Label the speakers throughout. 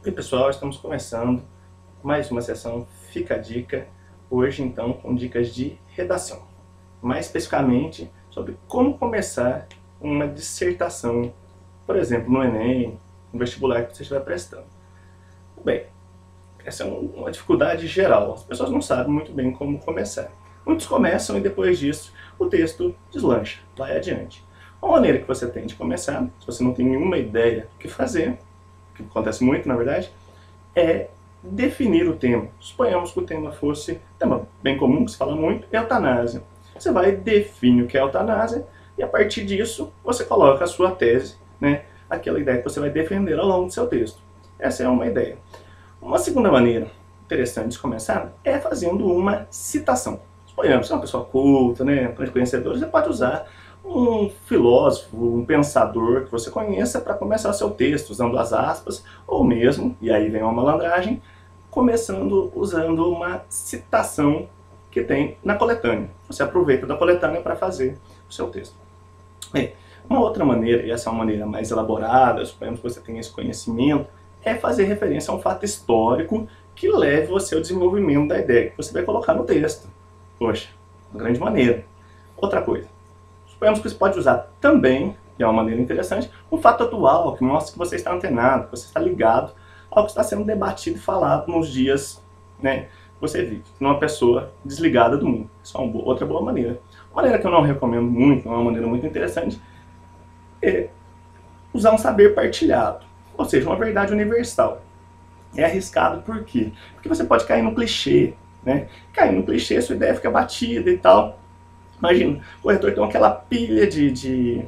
Speaker 1: Oi pessoal, estamos começando mais uma sessão Fica a Dica, hoje então com dicas de redação, mais especificamente sobre como começar uma dissertação, por exemplo no Enem, no vestibular que você estiver prestando. Bem, essa é uma dificuldade geral, as pessoas não sabem muito bem como começar. Muitos começam e depois disso o texto deslancha, vai adiante. Uma maneira que você tem de começar, se você não tem nenhuma ideia do que fazer, que acontece muito na verdade, é definir o tema. Suponhamos que o tema fosse, tema bem comum, que se fala muito, eutanásia. Você vai definir o que é eutanásia e a partir disso você coloca a sua tese, né, aquela ideia que você vai defender ao longo do seu texto. Essa é uma ideia. Uma segunda maneira interessante de começar é fazendo uma citação. Suponhamos que você é uma pessoa culta, né, conhecedora, você pode usar um filósofo, um pensador que você conheça para começar o seu texto, usando as aspas, ou mesmo, e aí vem uma malandragem, começando usando uma citação que tem na coletânea. Você aproveita da coletânea para fazer o seu texto. Bem, uma outra maneira, e essa é uma maneira mais elaborada, suponhamos que você tenha esse conhecimento, é fazer referência a um fato histórico que leve você ao desenvolvimento da ideia que você vai colocar no texto. Poxa, uma grande maneira. Outra coisa. Suponhamos que você pode usar também, que é uma maneira interessante, um fato atual que mostra que você está antenado, que você está ligado ao que está sendo debatido e falado nos dias, né, que você vive. Não é uma pessoa desligada do mundo. Isso é uma outra boa maneira. Uma maneira que eu não recomendo muito, é uma maneira muito interessante, é usar um saber partilhado. Ou seja, uma verdade universal. É arriscado por quê? Porque você pode cair no clichê, né? Cair no clichê, sua ideia fica batida e tal. Imagina, o corretor tem aquela pilha de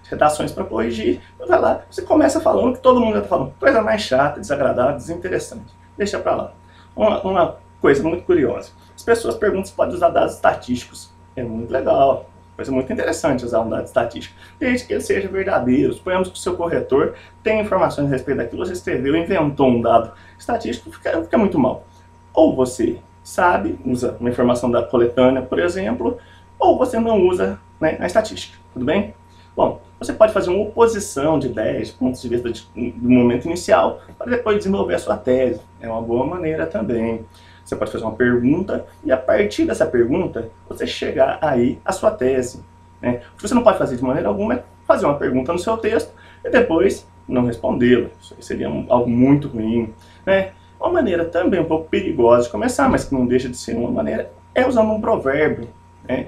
Speaker 1: redações para corrigir, vai lá, você começa falando que todo mundo já está falando, coisa mais chata, desagradável, desinteressante. Deixa para lá. Uma coisa muito curiosa, as pessoas perguntam se pode usar dados estatísticos. É muito legal, coisa muito interessante usar um dado estatístico, desde que ele seja verdadeiro. Suponhamos que o seu corretor tem informações a respeito daquilo, você escreveu, inventou um dado estatístico, fica muito mal. Ou você sabe, usa uma informação da coletânea, por exemplo, ou você não usa, né, a estatística, tudo bem? Bom, você pode fazer uma oposição de ideias, pontos de vista do momento inicial, para depois desenvolver a sua tese. É uma boa maneira também. Você pode fazer uma pergunta e a partir dessa pergunta você chegar aí à sua tese, né? O que você não pode fazer de maneira alguma é fazer uma pergunta no seu texto e depois não respondê-la. Isso seria algo muito ruim, né? Uma maneira também um pouco perigosa de começar, mas que não deixa de ser uma maneira, é usando um provérbio, né?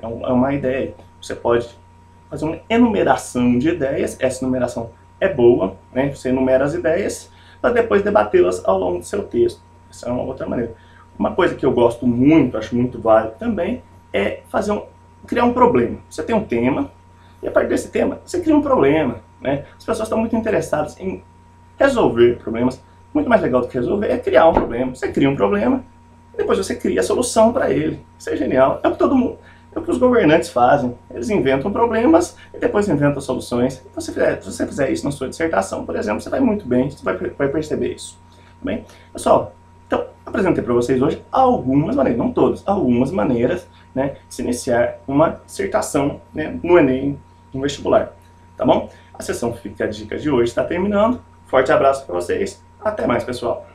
Speaker 1: É uma ideia. Você pode fazer uma enumeração de ideias, essa enumeração é boa, né? Você enumera as ideias para depois debatê-las ao longo do seu texto. Essa é uma outra maneira. Uma coisa que eu gosto muito, acho muito válido também, é criar um problema. Você tem um tema, e a partir desse tema, você cria um problema, né? As pessoas estão muito interessadas em resolver problemas. Muito mais legal do que resolver é criar um problema. Você cria um problema, e depois você cria a solução para ele. Isso é genial. É o que todo mundo... É o que os governantes fazem. Eles inventam problemas e depois inventam soluções. Então, se você fizer isso na sua dissertação, por exemplo, você vai muito bem, você vai perceber isso. Tá bem? Pessoal, então, apresentei para vocês hoje algumas maneiras, não todas, algumas maneiras, né, de se iniciar uma dissertação, né, no Enem, no vestibular. Tá bom? A sessão Fica a Dica de hoje está terminando. Forte abraço para vocês. Até mais, pessoal.